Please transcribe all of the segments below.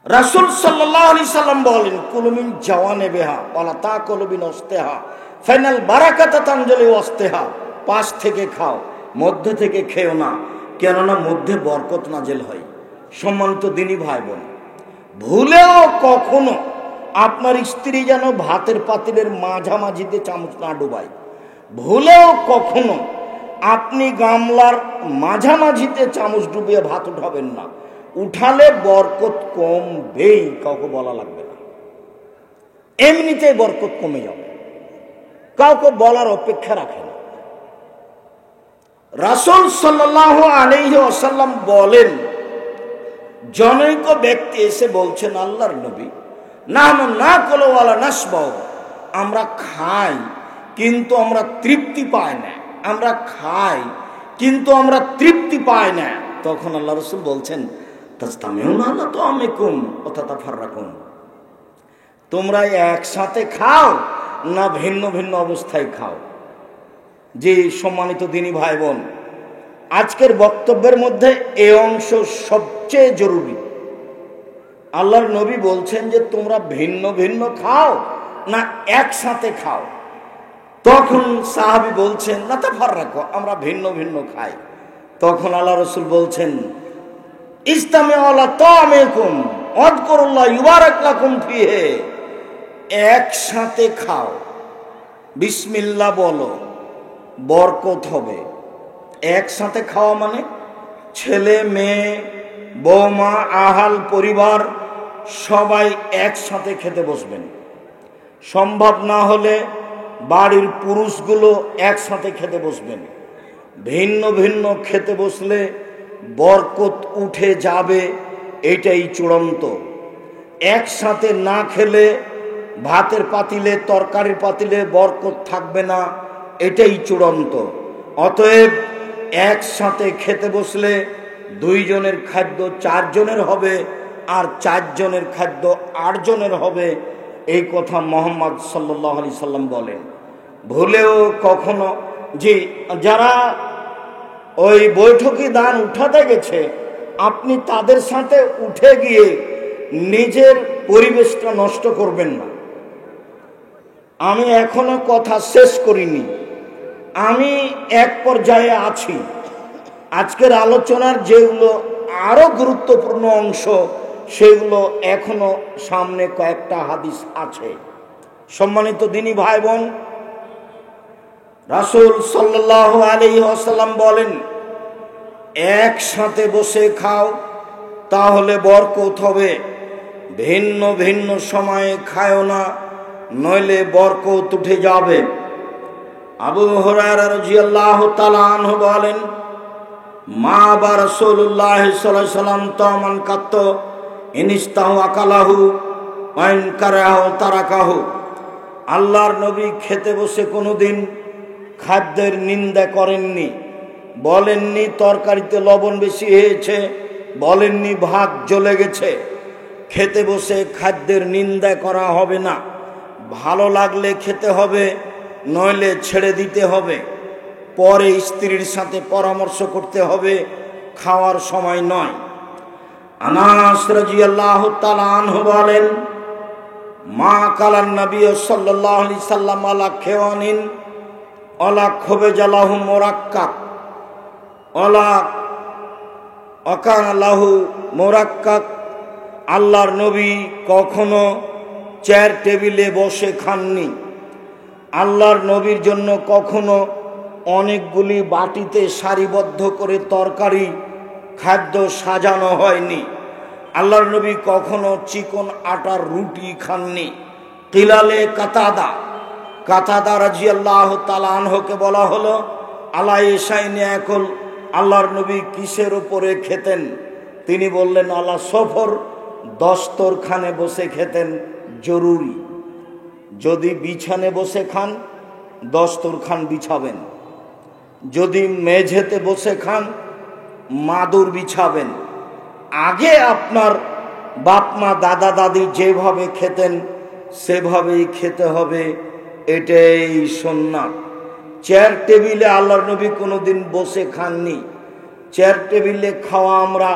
রাসূল সাল্লাল্লাহু আলাইহি সাল্লাম বলেন, কুলু মিন জাওয়ানিবিহা ওয়ালা তাকুলু বিন ওয়াসতিহা ফাইনাল বারাকাতা তানজিলু ওয়াসতিহা। পাশ থেকে খাও, মধ্যে থেকে খেও না, কেননা মধ্যে বরকত নাজেল হয়। সম্মানিত দিনী ভাই বোন, ভুলেও কখনো আপনার স্ত্রী যেন ভাতের পাতিলের মাঝামাঝিতে চামচ না ডুবায়। ভুলেও কখনো আপনি গামলার মাঝামাঝিতে চামচ ডুবিয়ে ভাত উঠাবেন না। উঠালে বরকত কমবেই, কাউকে বলা লাগবে না, এমনিতেই বরকত কমে যাবে, কাউকে বলার অপেক্ষা রাখে না। রাসূল সাল্লাল্লাহু আলাইহি ওয়াসাল্লাম বলেন, জনৈক ব্যক্তি এসে বলছেন, আল্লাহর নবী, নাহনু নাকুলু ওয়ালা নাশবাউ, আমরা খাই কিন্তু আমরা তৃপ্তি পাই না, আমরা খাই কিন্তু আমরা তৃপ্তি পাই না। তখন আল্লাহ রাসূল বলছেন, তাসতামিউনা আলা তাআমিকুম ওয়া তাতাফাররাকুন, তোমরা একসাথে খাও না ভিন্ন ভিন্ন অবস্থায় খাও। যে সম্মানিত দিনী ভাই বোন, আজকের বক্তব্যের মধ্যে এই অংশ সবচেয়ে জরুরি। আল্লাহর নবী বলছেন যে তোমরা ভিন্ন ভিন্ন খাও না একসাথে খাও। তখন সাহাবী বলছেন, না তাফাররাকু, আমরা ভিন্ন ভিন্ন খাই। তখন আল্লাহ রাসূল বলছেন, ইসতামিউ আলা তাআমিকুম ওয়াযকুরুল্লাহ ইউবারাক লাকুম ফিহি, একসাথে খাও, বিসমিল্লাহ বলো, বরকত হবে। একসাথে খাওয়া মানে ছেলে মেয়ে বৌমা আহাল পরিবার সবাই একসাথে খেতে বসবেন। সম্ভব না হলে বাড়ির পুরুষগুলো একসাথে খেতে বসবেন। ভিন্ন ভিন্ন খেতে বসলে বরকত উঠে যাবে, এটাই চূড়ান্ত। একসাথে না খেলে ভাতের পাতিলে তরকারির পাতিলে বরকত থাকবে না, এটাই চূড়ান্ত। অতএব একসাথে খেতে বসলে দুইজনের খাদ্য চারজনের হবে, আর চারজনের খাদ্য আটজনের হবে, এই কথা মুহাম্মদ সাল্লাল্লাহু আলাইহি সাল্লাম বলেন। ভুলেও কখনো যে যারা ওই বৈঠকি দান উঠাতে গেছে, আপনি তাদের সাথে উঠে গিয়ে নিজের পরিবেশটা নষ্ট করবেন না। আমি এখনো কথা শেষ করিনি, আমি এক পর্যায়ে আছি। আজকের আলোচনার যেগুলো আরো গুরুত্বপূর্ণ অংশ, সেগুলো এখনো সামনে কয়েকটা হাদিস আছে। সম্মানিত দিনী ভাই বোন, রাসূল সাল্লাল্লাহু আলাইহি ওয়াসাল্লাম বলেন, একসাথে বসে খাও, তাহলে বরকত হবে। ভিন্ন ভিন্ন সময়ে খায়ও না, নইলে বরকত উঠে যাবে। আবু হুরায়রা রাদিয়াল্লাহু তাআলা আনহু বলেন, মা বা রাসূলুল্লাহ সাল্লাল্লাহু আলাইহি ওয়াসাল্লাম তামান কাত্ত ইনিস্তাহু আকালাহু ওয়া ইন কারাহু তারাকাহু। আল্লাহর নবী খেতে বসে কোনোদিন খাদ্যের নিন্দা করেননি। বলেননি তরকারিতে লবণ বেশি হয়েছে, বলেননি ভাত জ্বলে গেছে। খেতে বসে খাদ্যের নিন্দা করা হবে না। ভালো লাগলে খেতে হবে, নইলে ছেড়ে দিতে হবে। পরে স্ত্রীর সাথে পরামর্শ করতে হবে, খাওয়ার সময় নয়। আনাস রাদিয়াল্লাহু তাআলা আনহু বলেন, মা কালান নবী সাল্লাল্লাহু আলাইহি সাল্লাম আলা খেওয়ানিন ওয়ালা খুবজালাহু মুরাক্কাক ওয়ালা আকানা লাহু মুরাক্কাক। আল্লাহর নবী কখনো চেয়ার টেবিলে বসে খাননি। আল্লাহর নবীর জন্য কখনো অনেকগুলি বাটিতে সারিবদ্ধ করে তরকারি খাদ্য সাজানো হয়নি। আল্লাহর নবী কখনো চিকন আটার রুটি খাননি। কিলালে কাতাদা রাদিয়াল্লাহু তাআলা আনহুকে বলা হলো, আলা ইশাইনি একল, আল্লাহর নবী কিসের উপরে খেতেন? তিনি বললেন, আলা সফর, দস্তরখানে বসে খেতেন। জরুরি, যদি বিছানে বসে খান দস্তরখান বিছাবেন, যদি মেঝেতে বসে খান মাদুর বিছাবেন। আগে আপনার বাপ মা দাদা দাদি যেভাবে খেতেন সেভাবেই খেতে হবে, এটাই সুন্নাত। চেয়ার টেবিলে আল্লাহর নবী কোনোদিন বসে খাননি। চেয়ার টেবিলে খাওয়া আমরা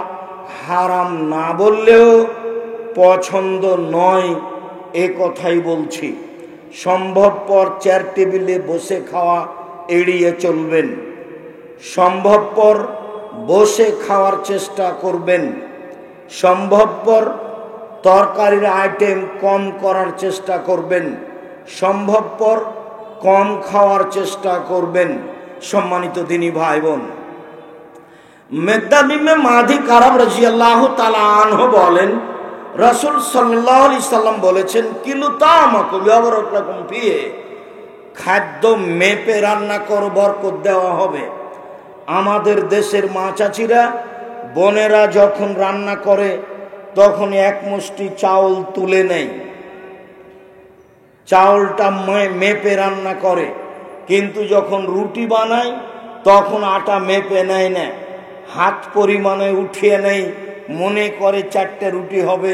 হারাম না বললেও পছন্দ নয় এ কথাই বলছি। সম্ভবপর চেয়ার টেবিলে বসে খাওয়া এড়িয়ে চলবেন। সম্ভবপর বসে খাওয়ার চেষ্টা করবেন। সম্ভবপর তরকারির আইটেম কম করার চেষ্টা করবেন। সম্ভবপর কম খাওয়ার চেষ্টা করবেন। সম্মানিত দিনী ভাই বোন, মিকদাদ ইবনে মাদি কারাব রাদিয়াল্লাহু তাআলা আনহু বলেন, রাসূল সাল্লাল্লাহু আলাইহি সাল্লাম বলেছেন, কিলু তামাকু বিআবরাকাকুম ফিহি, খাদ্য মেপে রান্না কর, বরকত দেওয়া হবে। আমাদের দেশের মা চাচিরা বোনেরা যখন রান্না করে তখন এক মুষ্টি চাউল তুলে নেয়, চাউলটা মেপে রান্না করে। কিন্তু যখন রুটি বানায় তখন আটা মেপে নেয় না, হাত পরিমাণে উঠিয়ে নেই, মনে করে 4টে রুটি হবে,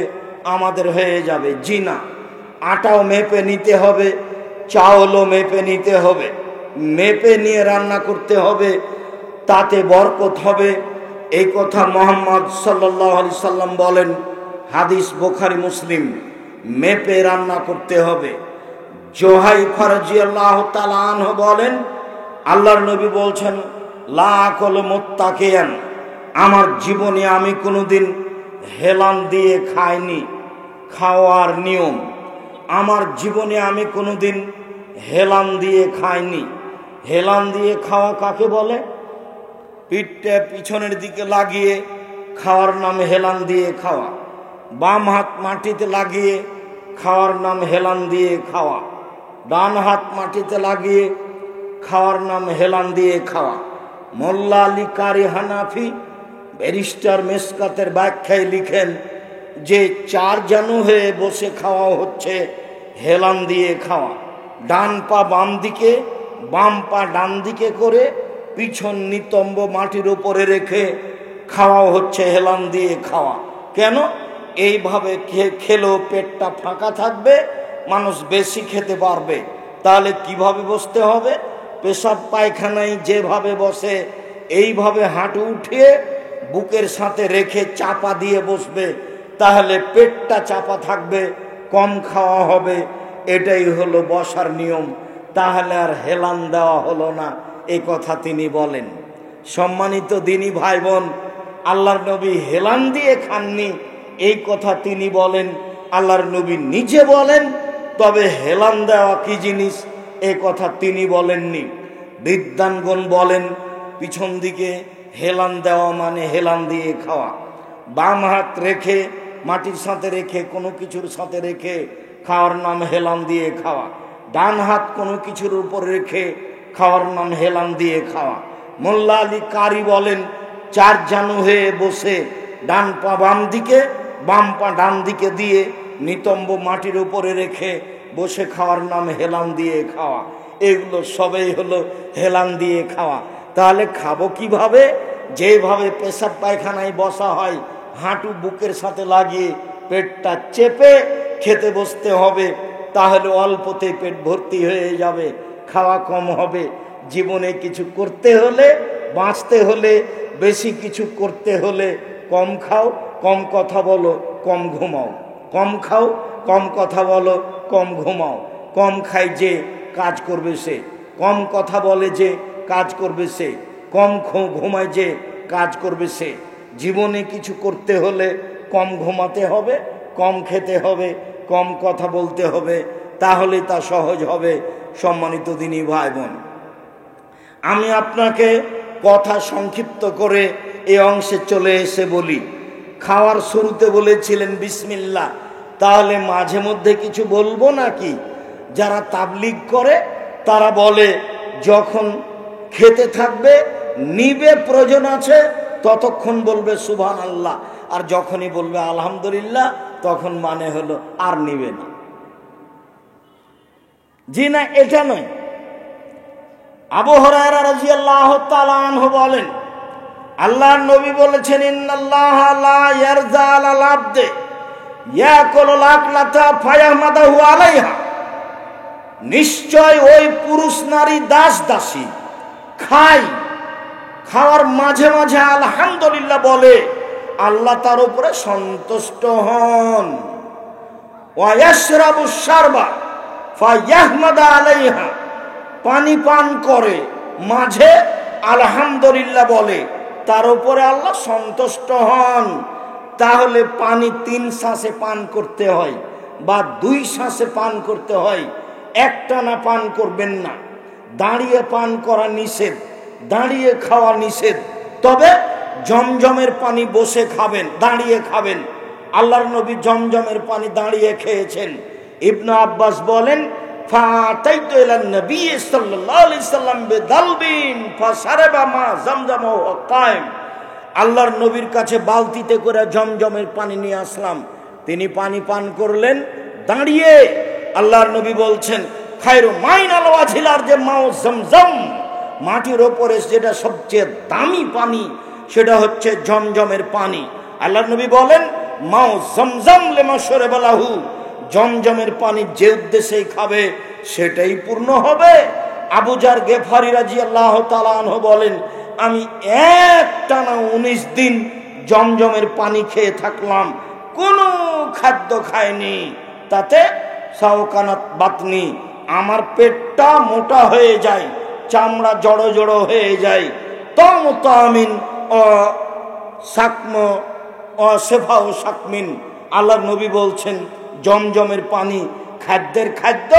আমাদের হয়ে যাবে। জি না, আটাও মেপে নিতে হবে, চাউলও মেপে নিতে হবে, মেপে নিয়ে রান্না করতে হবে, তাতে বরকত হবে। এই কথা মুহাম্মদ সাল্লাল্লাহু আলাইহি সাল্লাম বলেন, হাদিস বুখারী মুসলিম। মেপে রান্না করতে হবে। জুহাইফা রাদিয়াল্লাহু তাআলা আনহু বলেন, আল্লাহর নবী বলছেন, লা আকুলু মুত্তাকিয়ান, আমার জীবনে আমি কোনোদিন হেলান দিয়ে খাইনি। খাওয়ার নিয়ম, আমার জীবনে আমি কোনোদিন হেলান দিয়ে খাইনি। হেলান দিয়ে খাওয়া কাকে বলে? পিঠটা পিছনের দিকে লাগিয়ে খাওয়ার নাম হেলান দিয়ে খাওয়া। বাম হাত মাটিতে লাগিয়ে খাওয়ার নাম হেলান দিয়ে খাওয়া। ডান হাত মাটিতে লাগিয়ে খাওয়ার নাম হেলান দিয়ে খাওয়া। মোল্লা আলী কারি হানাফি ব্যারিস্টার মেসকাতের ব্যাখ্যায় লিখেন যে 4 জানু হয়ে বসে খাওয়া হচ্ছে হেলান দিয়ে খাওয়া। ডান পা বাম দিকে, বাম পা ডান দিকে করে পিছন নিতম্ব মাটির উপরে রেখে খাওয়া হচ্ছে হেলান দিয়ে খাওয়া। কেন? এইভাবে খেলেও পেটটা ফাঁকা থাকবে, মানুষ বেশি খেতে পারবে। তাহলে কিভাবে বসতে হবে? পেশাব পায়খানায় যেভাবে বসে এইভাবে হাঁটু উঠিয়ে বুকের সাথে রেখে চাপা দিয়ে বসবে, তাহলে পেটটা চাপা থাকবে, কম খাওয়া হবে। এটাই হলো বসার নিয়ম। তাহলে আর হেলান দেওয়া হলো না, এই কথা তিনি বলেন। সম্মানিত দিনী ভাই বোন, আল্লাহর নবী হেলান দিয়ে খাননি এই কথা তিনি বলেন, আল্লাহর নবী নিজে বলেন। তবে হেলান দেওয়া কি জিনিস এ কথা তিনি বলেননি। বিদ্বানগণ বলেন, পিছন দিকে হেলান দেওয়া মানে হেলান দিয়ে খাওয়া। বাম হাত রেখে মাটির সাথে রেখে কোনো কিছুর সাথে রেখে খাওয়ার নাম হেলান দিয়ে খাওয়া। ডান হাত কোনো কিছুর উপর রেখে খাওয়ার নাম হেলান দিয়ে খাওয়া। মোল্লা আলী কারি বলেন, 4 জানু হয়ে বসে ডান পা বাম দিকে, বাম পা ডান দিকে দিয়ে নিতম্ব মাটির উপরে রেখে বসে খাওয়ার নাম হেলান দিয়ে খাওয়া। এগুলো সবই হলো হেলান দিয়ে খাওয়া। তাহলে খাবো কিভাবে? যেভাবে পেশাব পায়খানায় বসা হয়, হাঁটু বুকের সাথে লাগিয়ে পেটটা চেপে খেতে বসতে হবে। তাহলে অল্পতে পেট ভর্তি হয়ে যাবে, খাওয়া কম হবে। জীবনে কিছু করতে হলে, বাঁচতে হলে, বেশি কিছু করতে হলে কম খাও, কম কথা বলো, কম ঘুমাও। কম খাও, কম কথা বলো, কম ঘুমাও। কম খাই যে কাজ করবে সে, কম কথা বলে যে কাজ করবে সে, কম ঘুমায় যে কাজ করবে সে। জীবনে কিছু করতে হলে কম ঘুমাতে হবে, কম খেতে হবে, কম কথা বলতে হবে, তাহলে তা সহজ হবে। সম্মানিত দিনী ভাই বোন, আমি আপনাকে কথা সংক্ষিপ্ত করে এই অংশে চলে এসে বলি। খাওয়ার শুরুতে বলেছিলেন বিসমিল্লাহ, তাহলে মাঝে মধ্যে কিছু বলবো নাকি? যারা তাবলীগ করে তারা বলে যখন খেতে থাকবে নিবে, প্রয়োজন আছে ততক্ষণ বলবে সুবহানাল্লাহ, আর যখনই বলবে আলহামদুলিল্লাহ তখন মানে হলো আর নিবে না। জি না, এটা নয়। আবু হুরায়রা রাদিয়াল্লাহু তাআলা আনহু বলেন, আল্লাহর নবী বলেছেন, ইন্নাল্লাহা লা ইয়ারজা আলাল আবদে ইয়াকুলুল আকলাতা ফায়াহমাদাহু আলাইহা, নিশ্চয় ওই পুরুষ নারী দাস দাসী খায়, খাওয়ার মাঝে মাঝে আলহামদুলিল্লাহ বলে, আল্লাহ তার উপরে সন্তুষ্ট হন। ওয়া ইয়াশরাবু শারবা ফায়াহমাদা আলাইহা, পানি পান করে মাঝে আলহামদুলিল্লাহ বলে, তার উপরে আল্লাহ সন্তুষ্ট হন। তাহলে পানি 3 শ্বাসে পান করতে হয় বা 2 শ্বাসে পান করতে হয়, একটানা পান করবেন না। দাঁড়িয়ে পান করা নিষেধ, দাঁড়িয়ে খাওয়া নিষেধ। তবে জমজমের পানি বসে খাবেন, দাঁড়িয়ে খাবেন। আল্লাহর নবী জমজমের পানি দাঁড়িয়ে খেয়েছেন। ইবনে আব্বাস বলেন, ফাতাইতু ইলান নবী সাল্লাল্লাহু আলাইহি সাল্লাম বিদালবিন ফাশারাবা মা জমজম ওয়া কায়েম। আল্লাহর নবীর কাছে বালতিতে করে জমজমের পানি নিয়ে আসলাম, তিনি পানি পান করলেন দাঁড়িয়ে। আল্লাহর নবী বলছেন, খায়রু মাইনাল ওয়াজিলার যে মাও জমজম, মাটির ওপরে যেটা সবচেয়ে দামি পানি সেটা হচ্ছে জমজমের পানি। আল্লাহর নবী বলেন, মাও জমজম লিমা শরবালাহু, জমজমের পানি যে উদ্দেশ্যেই খাবে সেটাই পূর্ণ হবে। আবু জার গেফারি রাদিয়াল্লাহু তাআলা আনহু বলেন, আমি একটানা 19 দিন জমজমের পানি খেয়ে থাকলাম, কোনো খাদ্য খাইনি। তাতে সাওকানাত বাতনি, আমার পেটটা মোটা হয়ে যায়, চামড়া জড়ো জড়ো হয়ে যায়। তামিন ও সাকম ও সেফা ও সাকমিন। আল্লাহর নবী বলছেন, জমজমের পানি খাদ্যের খাদ্য,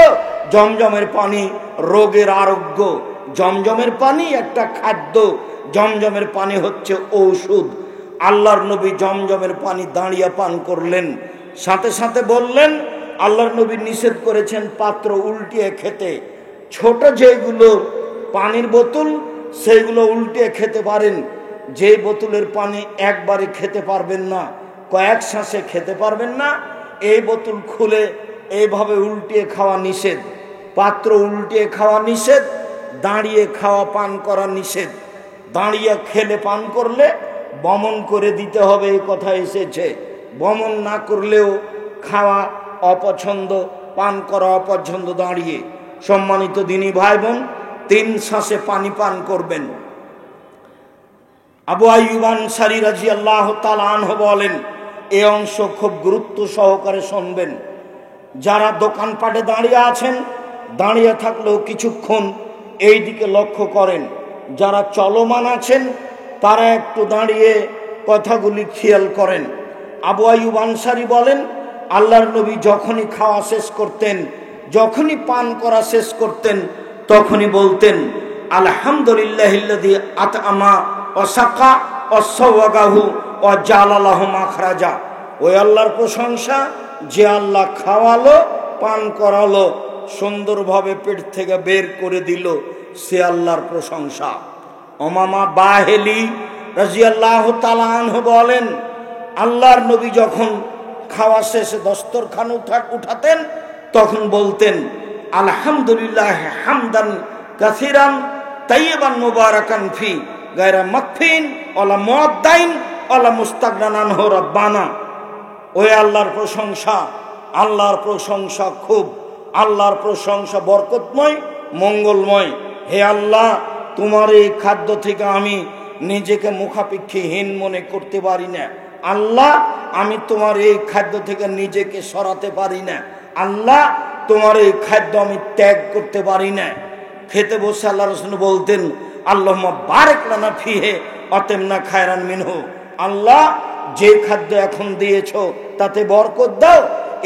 জমজমের পানি রোগের আরোগ্য। জমজমের পানি একটা খাদ্য, জমজমের পানি হচ্ছে ঔষধ। আল্লাহর নবী জমজমের পানি দাঁড়িয়ে পান করলেন। সাথে সাথে বললেন, আল্লাহর নবী নিষেধ করেছেন পাত্র উল্টিয়ে খেতে। ছোট যেগুলো পানির বোতল সেইগুলো উল্টিয়ে খেতে পারেন। যে বোতলের পানি একবারে খেতে পারবেন না, কয়েক শ্বাসে খেতে পারবেন না, এই বোতল খুলে এইভাবে উল্টিয়ে খাওয়া নিষেধ। পাত্র উল্টিয়ে খাওয়া নিষেধ, দাঁড়িয়ে খাওয়া পান করা নিষেধ। দাঁড়িয়ে খেলে পান করলে বমন করে দিতে হবে, এই কথা এসেছে। বমন না করলেও খাওয়া অপছন্দ, পান করা অপছন্দ দাঁড়িয়ে। সম্মানিত দিনী ভাই বোন, 3 শ্বাসে পানি পান করবেন। আবু আইয়ুব আনসারী রাদিয়াল্লাহু তাআলা আনহু বলেন, এই অংশ খুব গুরুত্ব সহকারে শুনবেন। যারা দোকানপাটে দাঁড়িয়ে আছেন, দাঁড়িয়ে থাকলেও কিছুক্ষণ এই দিকে লক্ষ্য করেন। যারা চলমান আছেন তারা একটু দাঁড়িয়ে কথাগুলি খেয়াল করেন। আবু আইয়ুব আনসারী বলেন, আল্লাহর নবী যখনই খাওয়া শেষ করতেন, যখনই পান করা শেষ করতেন, তখনই বলতেন, আলহামদুলিল্লাহিল্লাযী আতআমা ওয়া সাকা ওয়া সাওয়াগাহু ওয়া জাআলা লাহু মাখরাজা। ওই আল্লাহর প্রশংসা যে আল্লাহ খাওয়ালো, পান করালো, সুন্দরভাবে পেট থেকে বের করে দিল, সে আল্লাহর প্রশংসা। উমামা বাহেলি রাদিয়াল্লাহু তাআলা আনহু বলেন, আল্লাহর নবী যখন খাওয়া শেষে দস্তরখান উঠাতেন তখন বলতেন, আলহামদুলিল্লাহ হামদান কাসিরান তাইয়িবান মুবারাকান ফি গায়রা মাকফিন ওয়ালা মুআদ্দাইন ওয়ালা মুস্তাগনান আনহু রাব্বানা। ওই আল্লাহর প্রশংসা, আল্লাহর প্রশংসা খুব, আল্লাহর প্রশংসা বরকতময়, মঙ্গলময়। হে আল্লাহ, তোমার এই খাদ্য থেকে আমি নিজেকে মুখাপেক্ষীহীন মনে করতে পারি না। আল্লাহ, আমি তোমার এই খাদ্য থেকে নিজেকে সরাতে পারি না। আল্লাহ, তোমার এই খাদ্য আমি ত্যাগ করতে পারি না। খেতে বসে আল্লাহ রাসূল বলতেন, আল্লাহুম্মা বারিক লানা ফিহি আতিমনা খায়রান মিনহু। আল্লাহ, যে খাদ্য এখন দিয়েছো তাতে বরকত দাও,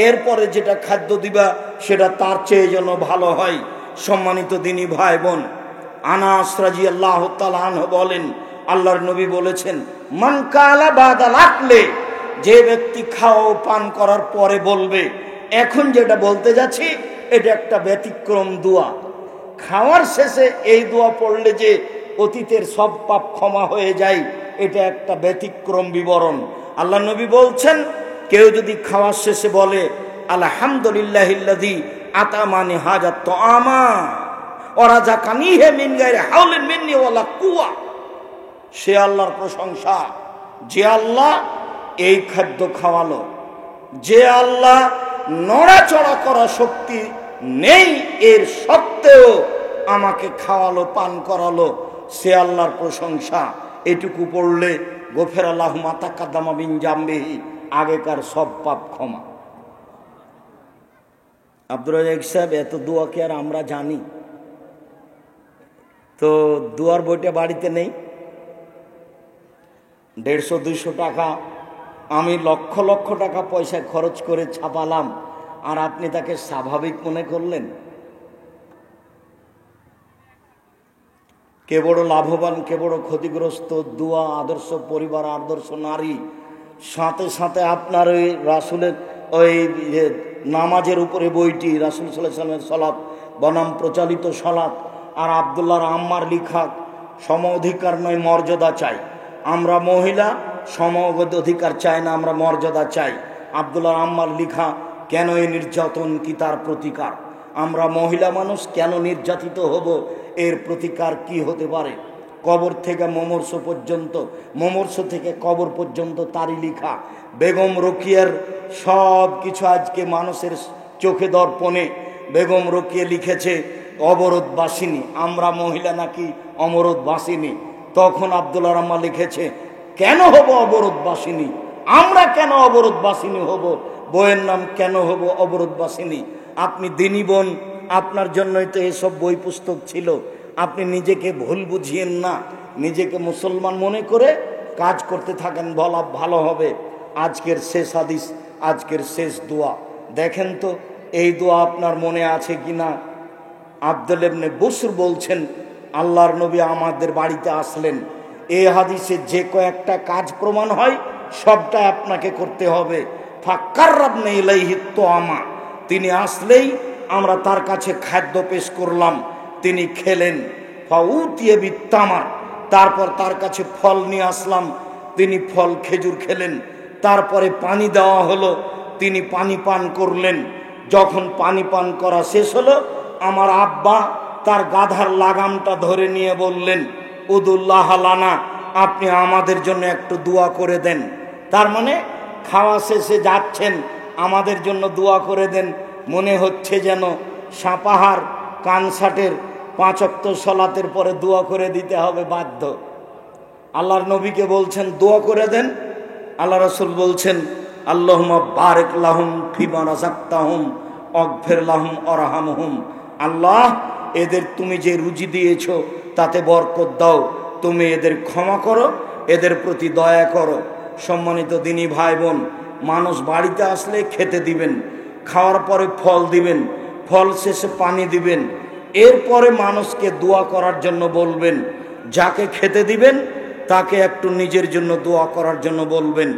এরপরে যেটা খাদ্য দিবা সেটা তার চেয়ে যেন ভালো হয়। সম্মানিত দিনী ভাই বোন, আনাস রাদিয়াল্লাহু তাআলা আনহু বলেন, আল্লাহর নবী বলেছেন, মান কালা বাদাল আকলে, যে ব্যক্তি খাওয়া পান করার পরে বলবে, এখন যেটা বলতে যাচ্ছি এটা একটা ব্যতিক্রম দোয়া। খাওয়ার শেষে এই দোয়া পড়লে যে অতীতের সব পাপ ক্ষমা হয়ে যায়, এটা একটা ব্যতিক্রম বিবরণ। আল্লাহ নবী বলছেন, কেউ যদি খাওয়ার শেষে বলে, আলহামদুলিল্লাহিল্লাযী আতামানি হাজা তাআমা ওয়া রাযাকানিহি মিন গায়রি হাওলিন মিন্নি ওয়ালা কুওয়া, সে আল্লাহর প্রশংসা। যে আল্লাহ এই খাদ্য খাওয়ালো, যে আল্লাহ নড়াচড়া করা শক্তি নেই এর সত্ত্বেও আমাকে খাওয়ালো, পান করালো, সে আল্লাহর প্রশংসা। এটুকু পড়লে গফিরাল্লাহু মা তাকাদ্দামা মিন জামবিহি, আগেকার সব পাপ ক্ষমা। আব্দুর রাজ্জাক সাহেব, এত দোয়া কি আর আমরা জানি? তো দোয়ার বইটা বাড়িতে নেই। 150-200 টাকা আমি লক্ষ লক্ষ টাকা পয়সা খরচ করে ছাপালাম, আর আপনি তাকে স্বাভাবিক মনে করলেন? কে বড় লাভবান, কে বড় ক্ষতিগ্রস্ত? দোয়া, আদর্শ পরিবার, আদর্শ নারী, সাথে সাথে আপনার ওই রাসূলের ওই নামাজের উপরে বইটি, রাসূল সাল্লাল্লাহু আলাইহি ওয়াসাল্লামের সলাত বনাম প্রচলিত সলাত, আর আব্দুল্লাহর আম্মার লিখা সম অধিকার নয় মর্যাদা চাই। আমরা মহিলা সম অধিকার চাই না, আমরা মর্যাদা চাই। আব্দুল্লাহর আম্মার লিখা কেন এই নির্যাতন, কি তার প্রতিকার? আমরা মহিলা মানুষ কেন নির্যাতিত হব, এর প্রতিকার কি হতে পারে? কবর থেকে মোমর্ষ পর্যন্ত, মোমর্ষ থেকে কবর পর্যন্ত তারই লিখা। বেগম রোকিয়ার সব কিছু আজকে মানুষের চোখে দর্পণে। বেগম রোকিয়া লিখেছে অবরোধবাসিনী, আমরা মহিলা নাকি অমরোধবাসিনী। তখন আব্দুল্লাহ আম্মা লিখেছে কেন হব অবরোধবাসিনী, আমরা কেন অবরোধবাসিনী হব, বইয়ের নাম কেন হব অবরোধবাসিনী? আপনি দিনী বোন, আপনার জন্যই তো এসব বই পুস্তক ছিল। আপনি নিজেকে ভুল বুঝিয়েন না, নিজেকে মুসলমান মনে করে কাজ করতে থাকেন, বলা ভালো হবে। আজকের শেষ হাদিস, আজকের শেষ দোয়া দেখেন তো, এই দোয়া আপনার মনে আছে কিনা? আব্দুল ইবনে বুসর বলছেন আল্লাহর নবী আমাদের বাড়িতে আসলেন, এই হাদিসে যে কয়েকটা কাজ প্রমাণ হয় সবটা আপনাকে করতে হবে। ফাক্কাররাবনা ইলাইহি তোয়ামা, তিনি আসলেই আমরা তার কাছে খাদ্য পেশ করলাম, তিনি খেলেন। ফাউতিয়া বিত্তামার, তারপর তার কাছে ফল নিয়ে আসলাম, তিনি ফল খেজুর খেলেন। তারপরে পানি দেওয়া হলো, তিনি পানি পান করলেন। যখন পানি পান করা শেষ হলো, আমার আব্বা তার গাধার লাগামটা ধরে নিয়ে বললেন উদুল্লাহ লানা, আপনি আমাদের জন্য একটু দোয়া করে দেন। তার মানে খাওয়া শেষে যাচ্ছেন, আমাদের জন্য দোয়া করে দেন। মনে হচ্ছে যেন সাপাহার কানসাটের 5 ওয়াক্ত সলাতের পরে দোয়া করে দিতে হবে বাধ্য। আল্লাহর নবীকে বলছেন দোয়া করে দেন। আল্লাহ রাসূল বলছেন আল্লাহুম্মা বারিক লাহুম ফিমা রাযাকতাহুম ওয়াগফির লাহুম ওয়ারহামহুম, আল্লাহ এদের তুমি যে রুজি দিয়েছো তাতে বরকত দাও, তুমি এদের ক্ষমা করো, এদের প্রতি দয়া করো। সম্মানিত দিনী ভাই বোন, মানুষ বাড়িতে আসলে খেতে দিবেন, খাওয়ার পরে ফল দিবেন, ফল শেষে পানি দিবেন, এরপরে মানুষকে দোয়া করার জন্য বলবেন। যাকে খেতে দিবেন তাকে একটু নিজের জন্য দোয়া করার জন্য বলবেন।